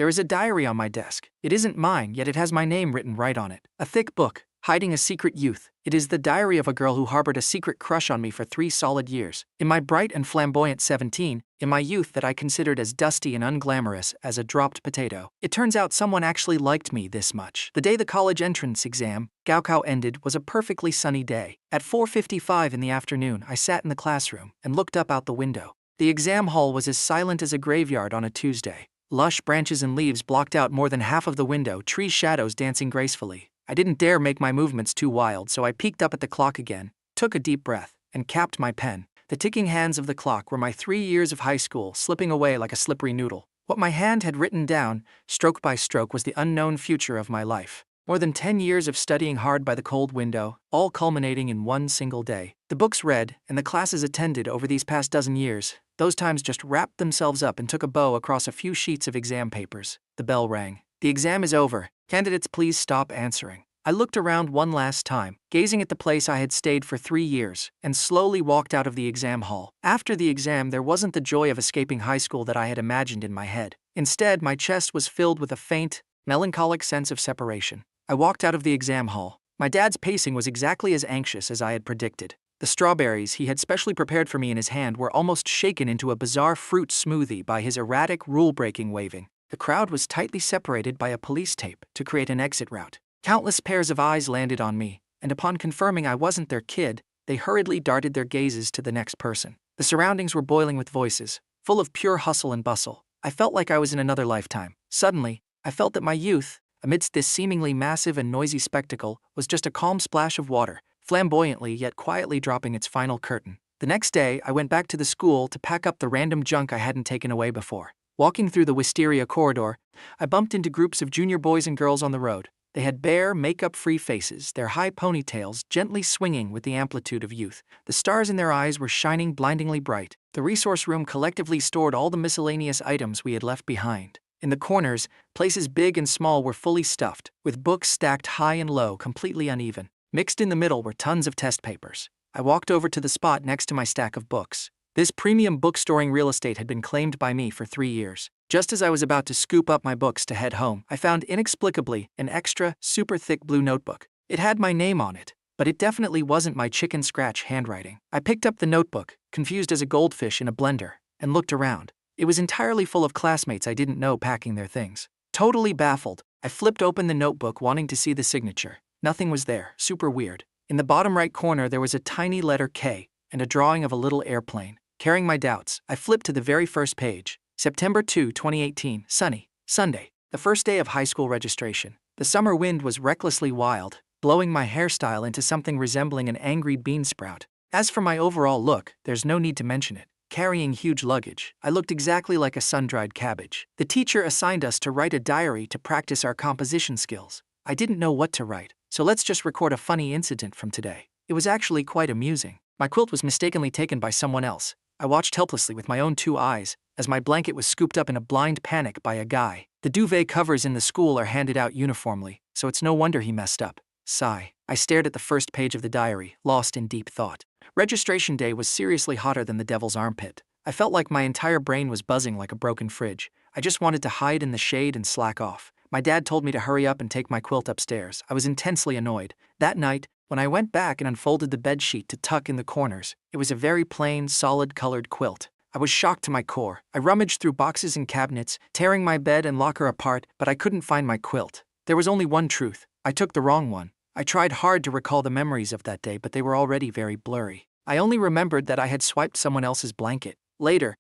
There is a diary on my desk. It isn't mine, yet it has my name written right on it. A thick book, hiding a secret youth. It is the diary of a girl who harbored a secret crush on me for 3 solid years. In my bright and flamboyant 17, in my youth that I considered as dusty and unglamorous as a dropped potato, it turns out someone actually liked me this much. The day the college entrance exam, Gaokao, ended was a perfectly sunny day. At 4:55 in the afternoon, I sat in the classroom and looked up out the window. The exam hall was as silent as a graveyard on a Tuesday. Lush branches and leaves blocked out more than half of the window, tree shadows dancing gracefully. I didn't dare make my movements too wild, so I peeked up at the clock again, took a deep breath, and capped my pen. The ticking hands of the clock were my 3 years of high school slipping away like a slippery noodle. What my hand had written down, stroke by stroke, was the unknown future of my life. More than 10 years of studying hard by the cold window, all culminating in one single day. The books read, and the classes attended over these past dozen years, those times just wrapped themselves up and took a bow across a few sheets of exam papers. The bell rang. The exam is over. Candidates, please stop answering. I looked around one last time, gazing at the place I had stayed for 3 years, and slowly walked out of the exam hall. After the exam, there wasn't the joy of escaping high school that I had imagined in my head. Instead, my chest was filled with a faint, melancholic sense of separation. I walked out of the exam hall. My dad's pacing was exactly as anxious as I had predicted. The strawberries he had specially prepared for me in his hand were almost shaken into a bizarre fruit smoothie by his erratic, rule-breaking waving. The crowd was tightly separated by a police tape to create an exit route. Countless pairs of eyes landed on me, and upon confirming I wasn't their kid, they hurriedly darted their gazes to the next person. The surroundings were boiling with voices, full of pure hustle and bustle. I felt like I was in another lifetime. Suddenly, I felt that my youth, amidst this seemingly massive and noisy spectacle, was just a calm splash of water, flamboyantly yet quietly dropping its final curtain. The next day, I went back to the school to pack up the random junk I hadn't taken away before. Walking through the wisteria corridor, I bumped into groups of junior boys and girls on the road. They had bare, makeup-free faces, their high ponytails gently swinging with the amplitude of youth. The stars in their eyes were shining blindingly bright. The resource room collectively stored all the miscellaneous items we had left behind. In the corners, places big and small were fully stuffed, with books stacked high and low, completely uneven. Mixed in the middle were tons of test papers. I walked over to the spot next to my stack of books. This premium bookstoring real estate had been claimed by me for 3 years. Just as I was about to scoop up my books to head home, I found inexplicably an extra, super thick blue notebook. It had my name on it, but it definitely wasn't my chicken scratch handwriting. I picked up the notebook, confused as a goldfish in a blender, and looked around. It was entirely full of classmates I didn't know packing their things. Totally baffled, I flipped open the notebook wanting to see the signature. Nothing was there, super weird. In the bottom right corner there was a tiny letter K and a drawing of a little airplane. Carrying my doubts, I flipped to the very first page. September 2, 2018, sunny, Sunday, the first day of high school registration. The summer wind was recklessly wild, blowing my hairstyle into something resembling an angry bean sprout. As for my overall look, there's no need to mention it. Carrying huge luggage, I looked exactly like a sun-dried cabbage. The teacher assigned us to write a diary to practice our composition skills. I didn't know what to write, so let's just record a funny incident from today. It was actually quite amusing. My quilt was mistakenly taken by someone else. I watched helplessly with my own 2 eyes as my blanket was scooped up in a blind panic by a guy. The duvet covers in the school are handed out uniformly, so it's no wonder he messed up. Sigh. I stared at the first page of the diary, lost in deep thought. Registration day was seriously hotter than the devil's armpit. I felt like my entire brain was buzzing like a broken fridge. I just wanted to hide in the shade and slack off. My dad told me to hurry up and take my quilt upstairs. I was intensely annoyed. That night, when I went back and unfolded the bedsheet to tuck in the corners, it was a very plain, solid-colored quilt. I was shocked to my core. I rummaged through boxes and cabinets, tearing my bed and locker apart, but I couldn't find my quilt. There was only one truth. I took the wrong one. I tried hard to recall the memories of that day, but they were already very blurry. I only remembered that I had swiped someone else's blanket. Later,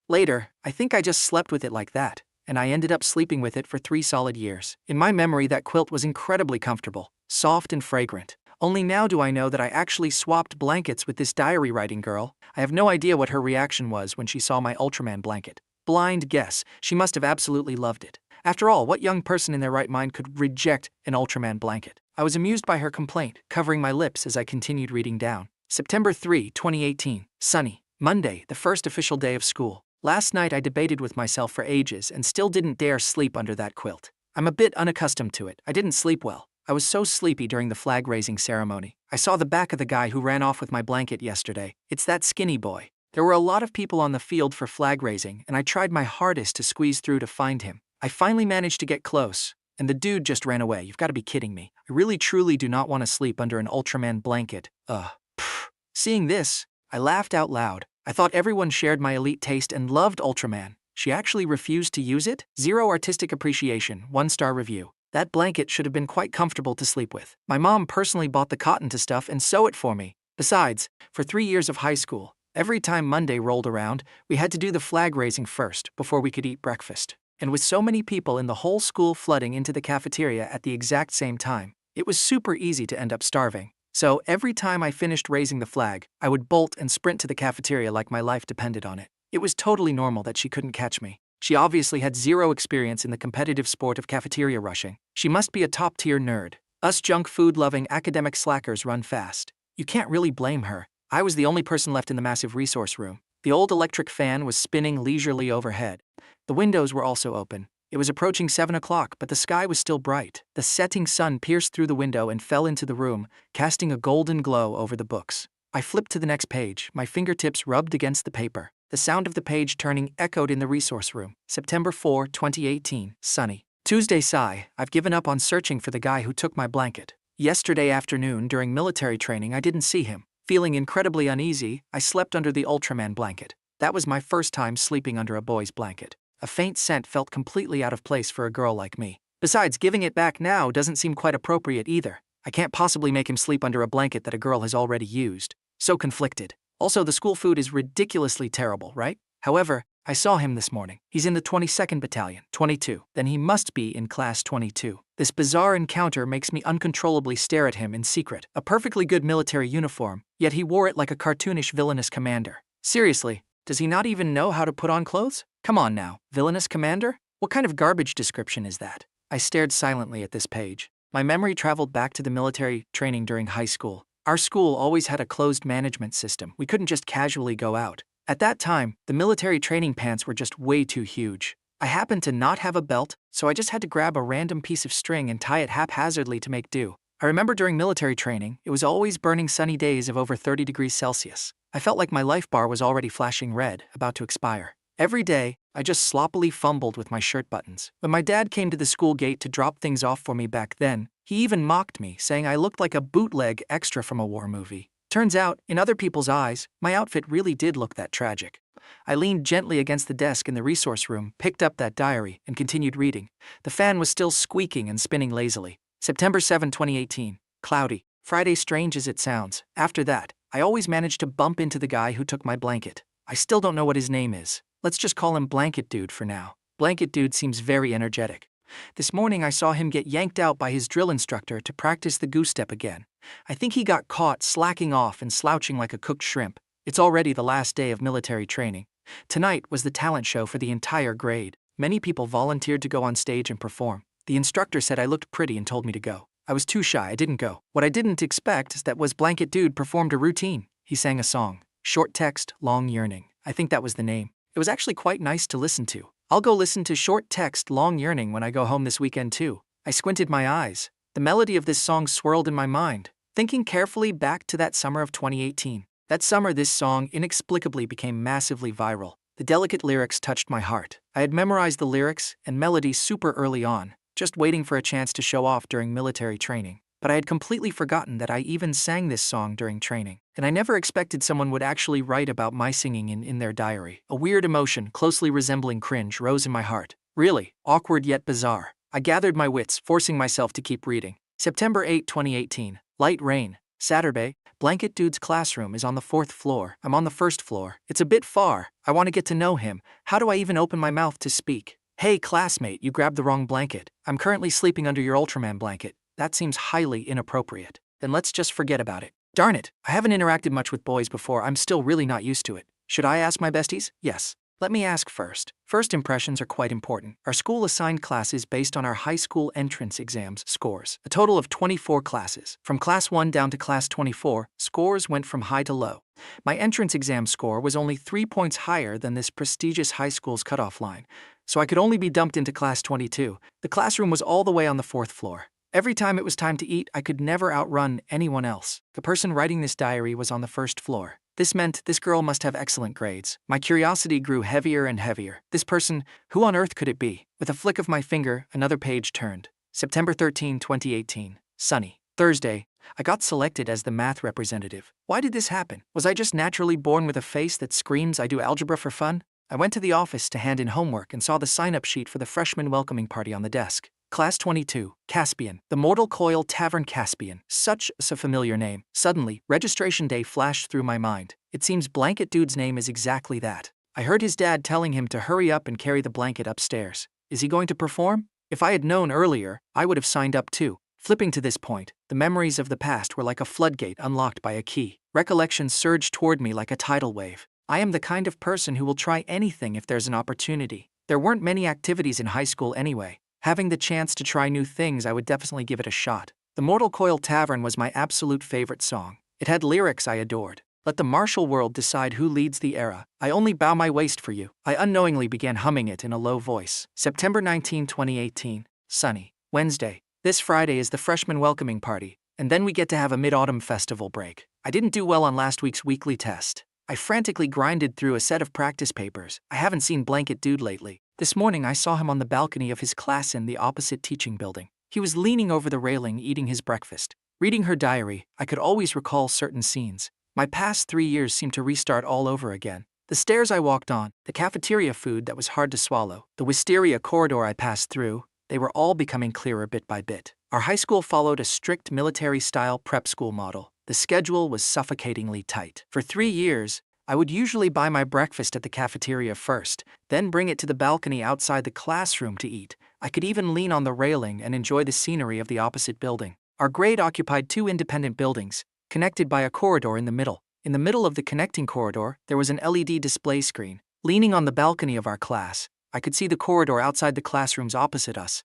I think I just slept with it like that, and I ended up sleeping with it for 3 solid years. In my memory, that quilt was incredibly comfortable, soft and fragrant. Only now do I know that I actually swapped blankets with this diary-writing girl. I have no idea what her reaction was when she saw my Ultraman blanket. Blind guess, she must have absolutely loved it. After all, what young person in their right mind could reject an Ultraman blanket? I was amused by her complaint, covering my lips as I continued reading down. September 3, 2018, sunny, Monday, the first official day of school. Last night I debated with myself for ages and still didn't dare sleep under that quilt. I'm a bit unaccustomed to it. I didn't sleep well. I was so sleepy during the flag-raising ceremony. I saw the back of the guy who ran off with my blanket yesterday. It's that skinny boy. There were a lot of people on the field for flag raising, and I tried my hardest to squeeze through to find him. I finally managed to get close, and the dude just ran away. You've got to be kidding me. I really truly do not want to sleep under an Ultraman blanket. Pfft. Seeing this, I laughed out loud. I thought everyone shared my elite taste and loved Ultraman. She actually refused to use it? Zero artistic appreciation, 1-star review. That blanket should have been quite comfortable to sleep with. My mom personally bought the cotton to stuff and sew it for me. Besides, for 3 years of high school, every time Monday rolled around, we had to do the flag raising first before we could eat breakfast. And with so many people in the whole school flooding into the cafeteria at the exact same time, it was super easy to end up starving. So every time I finished raising the flag, I would bolt and sprint to the cafeteria like my life depended on it. It was totally normal that she couldn't catch me. She obviously had zero experience in the competitive sport of cafeteria rushing. She must be a top-tier nerd. Us junk food-loving academic slackers run fast. You can't really blame her. I was the only person left in the massive resource room. The old electric fan was spinning leisurely overhead. The windows were also open. It was approaching 7 o'clock, but the sky was still bright. The setting sun pierced through the window and fell into the room, casting a golden glow over the books. I flipped to the next page, my fingertips rubbed against the paper. The sound of the page turning echoed in the resource room. September 4, 2018, sunny. Tuesday sigh, I've given up on searching for the guy who took my blanket. Yesterday afternoon during military training I didn't see him. Feeling incredibly uneasy, I slept under the Ultraman blanket. That was my first time sleeping under a boy's blanket. A faint scent felt completely out of place for a girl like me. Besides, giving it back now doesn't seem quite appropriate either. I can't possibly make him sleep under a blanket that a girl has already used. So conflicted. Also, the school food is ridiculously terrible, right? However, I saw him this morning. He's in the 22nd Battalion, 22. Then he must be in Class 22. This bizarre encounter makes me uncontrollably stare at him in secret. A perfectly good military uniform, yet he wore it like a cartoonish villainous commander. Seriously, does he not even know how to put on clothes? Come on now, villainous commander? What kind of garbage description is that? I stared silently at this page. My memory traveled back to the military training during high school. Our school always had a closed management system. We couldn't just casually go out. At that time, the military training pants were just way too huge. I happened to not have a belt, so I just had to grab a random piece of string and tie it haphazardly to make do. I remember during military training, it was always burning sunny days of over 30 degrees Celsius. I felt like my life bar was already flashing red, about to expire. Every day, I just sloppily fumbled with my shirt buttons. When my dad came to the school gate to drop things off for me back then, he even mocked me, saying I looked like a bootleg extra from a war movie. Turns out, in other people's eyes, my outfit really did look that tragic. I leaned gently against the desk in the resource room, picked up that diary, and continued reading. The fan was still squeaking and spinning lazily. September 7, 2018. Cloudy. Friday, strange as it sounds. After that, I always managed to bump into the guy who took my blanket. I still don't know what his name is. Let's just call him Blanket Dude for now. Blanket Dude seems very energetic. This morning I saw him get yanked out by his drill instructor to practice the goose step again. I think he got caught slacking off and slouching like a cooked shrimp. It's already the last day of military training. Tonight was the talent show for the entire grade. Many people volunteered to go on stage and perform. The instructor said I looked pretty and told me to go. I was too shy, I didn't go. What I didn't expect is that Blanket Dude performed a routine. He sang a song. Short Text, Long Yearning. I think that was the name. It was actually quite nice to listen to. I'll go listen to Short Text, Long Yearning when I go home this weekend too. I squinted my eyes. The melody of this song swirled in my mind, thinking carefully back to that summer of 2018. That summer this song inexplicably became massively viral. The delicate lyrics touched my heart. I had memorized the lyrics and melody super early on, just waiting for a chance to show off during military training. But I had completely forgotten that I even sang this song during training. And I never expected someone would actually write about my singing in their diary. A weird emotion, closely resembling cringe, rose in my heart. Really, awkward yet bizarre. I gathered my wits, forcing myself to keep reading. September 8, 2018. Light rain. Saturday. Blanket Dude's classroom is on the 4th floor. I'm on the 1st floor. It's a bit far. I want to get to know him. How do I even open my mouth to speak? Hey classmate, you grabbed the wrong blanket. I'm currently sleeping under your Ultraman blanket. That seems highly inappropriate. Then let's just forget about it. Darn it, I haven't interacted much with boys before. I'm still really not used to it. Should I ask my besties? Yes. Let me ask first. First impressions are quite important. Our school assigned classes based on our high school entrance exams scores. A total of 24 classes. From class 1 down to class 24, scores went from high to low. My entrance exam score was only 3 points higher than this prestigious high school's cutoff line, so I could only be dumped into class 22. The classroom was all the way on the 4th floor. Every time it was time to eat, I could never outrun anyone else. The person writing this diary was on the 1st floor. This meant this girl must have excellent grades. My curiosity grew heavier and heavier. This person, who on earth could it be? With a flick of my finger, another page turned. September 13, 2018. Sunny. Thursday. I got selected as the math representative. Why did this happen? Was I just naturally born with a face that screams I do algebra for fun? I went to the office to hand in homework and saw the sign-up sheet for the freshman welcoming party on the desk. Class 22, Caspian. The Mortal Coil Tavern Caspian. Such a familiar name. Suddenly, registration day flashed through my mind. It seems Blanket Dude's name is exactly that. I heard his dad telling him to hurry up and carry the blanket upstairs. Is he going to perform? If I had known earlier, I would have signed up too. Flipping to this point, the memories of the past were like a floodgate unlocked by a key. Recollections surged toward me like a tidal wave. I am the kind of person who will try anything if there's an opportunity. There weren't many activities in high school anyway. Having the chance to try new things, I would definitely give it a shot. The Mortal Coil Tavern was my absolute favorite song. It had lyrics I adored. Let the martial world decide who leads the era. I only bow my waist for you. I unknowingly began humming it in a low voice. September 19, 2018. Sunny. Wednesday. This Friday is the freshman welcoming party, and then we get to have a mid-autumn festival break. I didn't do well on last week's weekly test. I frantically grinded through a set of practice papers. I haven't seen Blanket Dude lately. This morning I saw him on the balcony of his class in the opposite teaching building. He was leaning over the railing eating his breakfast. Reading her diary, I could always recall certain scenes. My past 3 years seemed to restart all over again. The stairs I walked on, the cafeteria food that was hard to swallow, the wisteria corridor I passed through, they were all becoming clearer bit by bit. Our high school followed a strict military-style prep school model. The schedule was suffocatingly tight. For 3 years, I would usually buy my breakfast at the cafeteria first, then bring it to the balcony outside the classroom to eat. I could even lean on the railing and enjoy the scenery of the opposite building. Our grade occupied 2 independent buildings, connected by a corridor in the middle. In the middle of the connecting corridor, there was an LED display screen. Leaning on the balcony of our class, I could see the corridor outside the classrooms opposite us.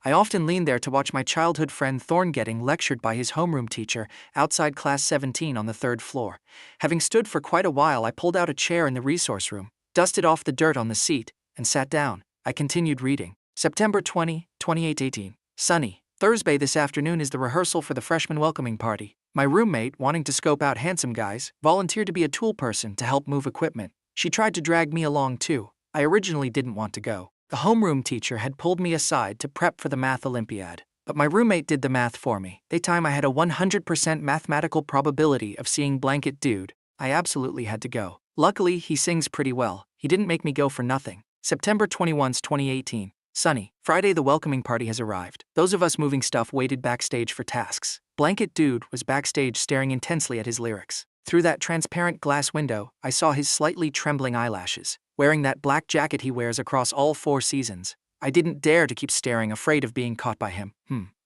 I often leaned there to watch my childhood friend Thorn getting lectured by his homeroom teacher outside class 17 on the 3rd floor. Having stood for quite a while, I pulled out a chair in the resource room, dusted off the dirt on the seat, and sat down. I continued reading. September 20, 2018. Sunny. Thursday this afternoon is the rehearsal for the freshman welcoming party. My roommate, wanting to scope out handsome guys, volunteered to be a tool person to help move equipment. She tried to drag me along too. I originally didn't want to go. The homeroom teacher had pulled me aside to prep for the math Olympiad, but my roommate did the math for me. That time I had a 100% mathematical probability of seeing Blanket Dude. I absolutely had to go. Luckily, he sings pretty well. He didn't make me go for nothing. September 21, 2018. Sunny. Friday the welcoming party has arrived. Those of us moving stuff waited backstage for tasks. Blanket Dude was backstage staring intensely at his lyrics. Through that transparent glass window, I saw his slightly trembling eyelashes. Wearing that black jacket he wears across all 4 seasons, I didn't dare to keep staring, afraid of being caught by him.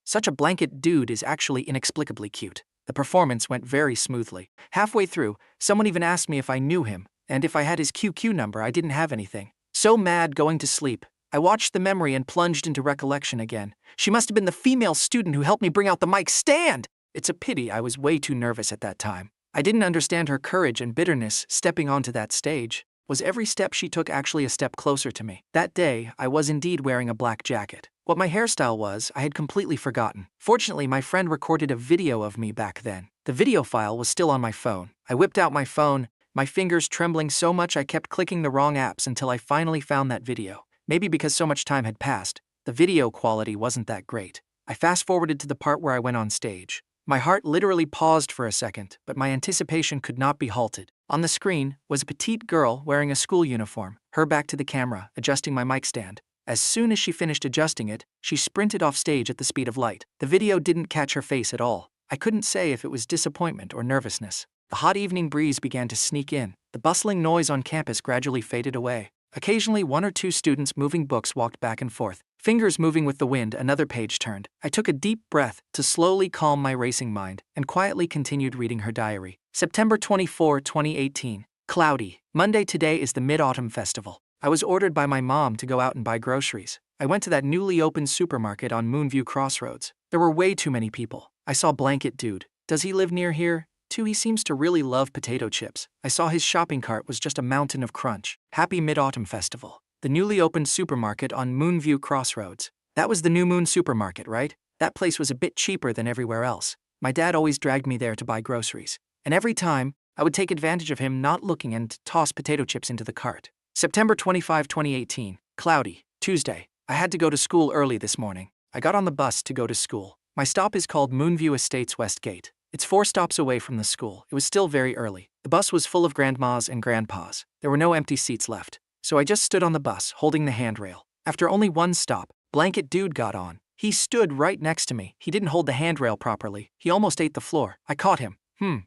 Such a Blanket Dude is actually inexplicably cute. The performance went very smoothly. Halfway through, someone even asked me if I knew him, and if I had his QQ number. I didn't have anything. So mad going to sleep, I watched the memory and plunged into recollection again. She must have been the female student who helped me bring out the mic stand! It's a pity I was way too nervous at that time. I didn't understand her courage and bitterness stepping onto that stage. Was every step she took actually a step closer to me? That day, I was indeed wearing a black jacket. What my hairstyle was, I had completely forgotten. Fortunately, my friend recorded a video of me back then. The video file was still on my phone. I whipped out my phone, my fingers trembling so much I kept clicking the wrong apps until I finally found that video. Maybe because so much time had passed, the video quality wasn't that great. I fast-forwarded to the part where I went on stage. My heart literally paused for a second, but my anticipation could not be halted. On the screen was a petite girl wearing a school uniform, her back to the camera, adjusting my mic stand. As soon as she finished adjusting it, she sprinted off stage at the speed of light. The video didn't catch her face at all. I couldn't say if it was disappointment or nervousness. The hot evening breeze began to sneak in. The bustling noise on campus gradually faded away. Occasionally 1 or 2 students moving books walked back and forth. Fingers moving with the wind, another page turned. I took a deep breath to slowly calm my racing mind and quietly continued reading her diary. September 24, 2018. Cloudy. Monday today is the Mid-Autumn Festival. I was ordered by my mom to go out and buy groceries. I went to that newly opened supermarket on Moonview Crossroads. There were way too many people. I saw Blanket Dude. Does he live near here? Too, he seems to really love potato chips. I saw his shopping cart was just a mountain of crunch. Happy Mid-Autumn Festival. The newly opened supermarket on Moonview Crossroads. That was the New Moon Supermarket, right? That place was a bit cheaper than everywhere else. My dad always dragged me there to buy groceries. And every time, I would take advantage of him not looking and toss potato chips into the cart. September 25, 2018. Cloudy. Tuesday. I had to go to school early this morning. I got on the bus to go to school. My stop is called Moonview Estates West Gate. It's 4 stops away from the school. It was still very early. The bus was full of grandmas and grandpas. There were no empty seats left. So I just stood on the bus, holding the handrail. After only one stop, Blanket Dude got on. He stood right next to me. He didn't hold the handrail properly. He almost ate the floor. I caught him.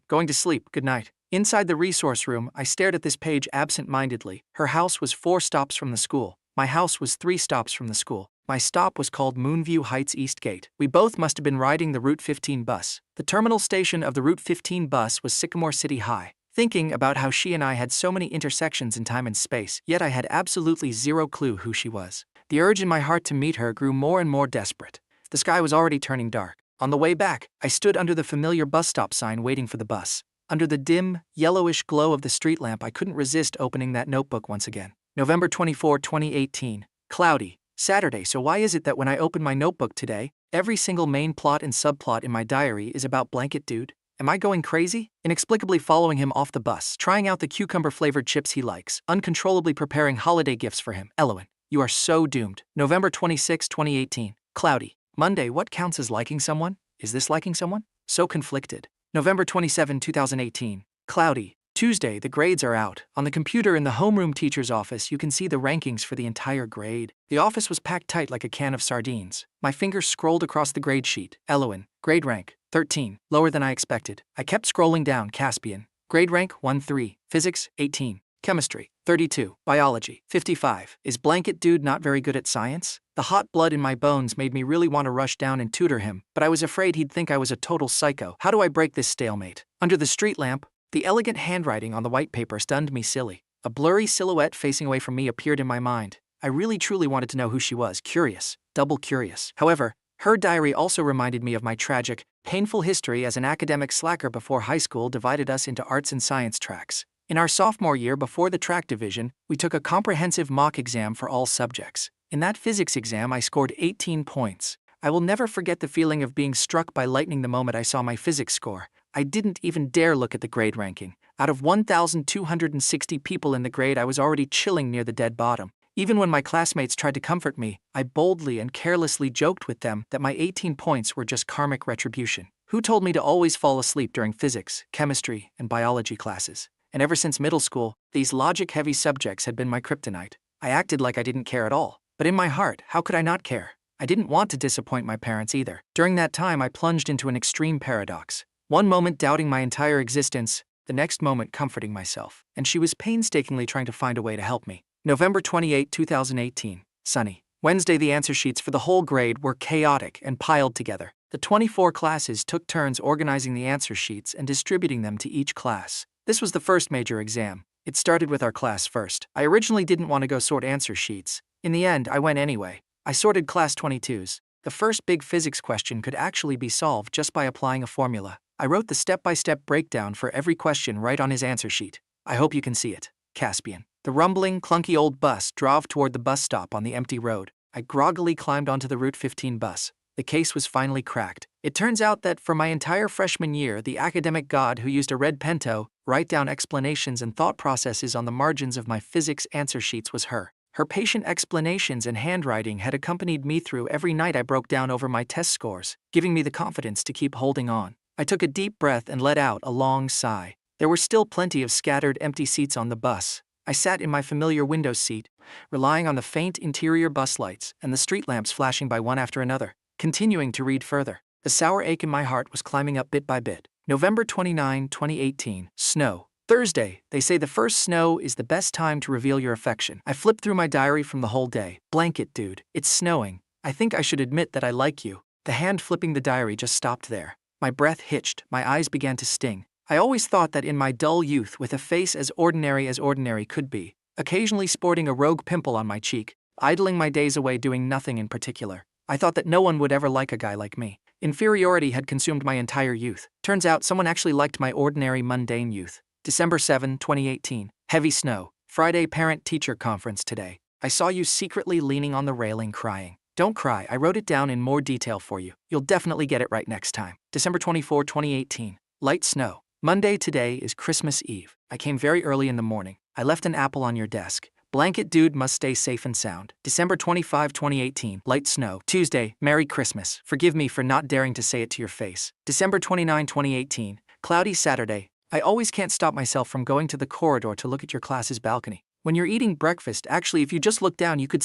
Going to sleep. Good night. Inside the resource room, I stared at this page absent-mindedly. Her house was 4 stops from the school. My house was 3 stops from the school. My stop was called Moonview Heights East Gate. We both must have been riding the Route 15 bus. The terminal station of the Route 15 bus was Sycamore City High. Thinking about how she and I had so many intersections in time and space, yet I had absolutely zero clue who she was. The urge in my heart to meet her grew more and more desperate. The sky was already turning dark. On the way back, I stood under the familiar bus stop sign waiting for the bus. Under the dim, yellowish glow of the street lamp, I couldn't resist opening that notebook once again. November 24, 2018. Cloudy. Saturday. So why is it that when I open my notebook today, every single main plot and subplot in my diary is about Blanket Dude? Am I going crazy? Inexplicably following him off the bus, trying out the cucumber-flavored chips he likes, uncontrollably preparing holiday gifts for him. Elowen, you are so doomed. November 26, 2018. Cloudy. Monday. What counts as liking someone? Is this liking someone? So conflicted. November 27, 2018. Cloudy. Tuesday. The grades are out. On the computer in the homeroom teacher's office, you can see the rankings for the entire grade. The office was packed tight like a can of sardines. My finger scrolled across the grade sheet. Elowen. Grade rank. 13. Lower than I expected. I kept scrolling down. Caspian. Grade rank. 1-3. Physics. 18. Chemistry. 32. Biology. 55. Is Blanket Dude not very good at science? The hot blood in my bones made me really want to rush down and tutor him, but I was afraid he'd think I was a total psycho. How do I break this stalemate? Under the street lamp, the elegant handwriting on the white paper stunned me silly. A blurry silhouette facing away from me appeared in my mind. I really truly wanted to know who she was. Curious. Double curious. However, her diary also reminded me of my tragic, painful history as an academic slacker before high school divided us into arts and science tracks. In our sophomore year before the track division, we took a comprehensive mock exam for all subjects. In that physics exam, I scored 18 points. I will never forget the feeling of being struck by lightning the moment I saw my physics score. I didn't even dare look at the grade ranking. Out of 1,260 people in the grade, I was already chilling near the dead bottom. Even when my classmates tried to comfort me, I boldly and carelessly joked with them that my 18 points were just karmic retribution. Who told me to always fall asleep during physics, chemistry, and biology classes? And ever since middle school, these logic-heavy subjects had been my kryptonite. I acted like I didn't care at all. But in my heart, how could I not care? I didn't want to disappoint my parents either. During that time, I plunged into an extreme paradox. One moment doubting my entire existence, the next moment comforting myself. And she was painstakingly trying to find a way to help me. November 28, 2018. Sunny. Wednesday, the answer sheets for the whole grade were chaotic and piled together. The 24 classes took turns organizing the answer sheets and distributing them to each class. This was the first major exam. It started with our class first. I originally didn't want to go sort answer sheets. In the end, I went anyway. I sorted class 22's. The first big physics question could actually be solved just by applying a formula. I wrote the step-by-step breakdown for every question right on his answer sheet. I hope you can see it. Caspian. The rumbling, clunky old bus drove toward the bus stop on the empty road. I groggily climbed onto the Route 15 bus. The case was finally cracked. It turns out that for my entire freshman year, the academic god who used a red pen to write down explanations and thought processes on the margins of my physics answer sheets was her. Her patient explanations and handwriting had accompanied me through every night I broke down over my test scores, giving me the confidence to keep holding on. I took a deep breath and let out a long sigh. There were still plenty of scattered empty seats on the bus. I sat in my familiar window seat, relying on the faint interior bus lights and the street lamps flashing by one after another, continuing to read further. The sour ache in my heart was climbing up bit by bit. November 29, 2018. Snow. Thursday. They say the first snow is the best time to reveal your affection. I flipped through my diary from the whole day. Blanket Dude. It's snowing. I think I should admit that I like you. The hand flipping the diary just stopped there. My breath hitched. My eyes began to sting. I always thought that in my dull youth, with a face as ordinary could be, occasionally sporting a rogue pimple on my cheek, idling my days away doing nothing in particular, I thought that no one would ever like a guy like me. Inferiority had consumed my entire youth. Turns out someone actually liked my ordinary, mundane youth. December 7, 2018. Heavy snow. Friday parent-teacher conference today. I saw you secretly leaning on the railing crying. Don't cry, I wrote it down in more detail for you. You'll definitely get it right next time. December 24, 2018. Light snow. Monday today is Christmas Eve. I came very early in the morning. I left an apple on your desk. Blanket dude must stay safe and sound. December 25, 2018. Light snow. Tuesday, Merry Christmas. Forgive me for not daring to say it to your face. December 29, 2018. Cloudy Saturday. I always can't stop myself from going to the corridor to look at your class's balcony. When you're eating breakfast, actually, if you just look down, you could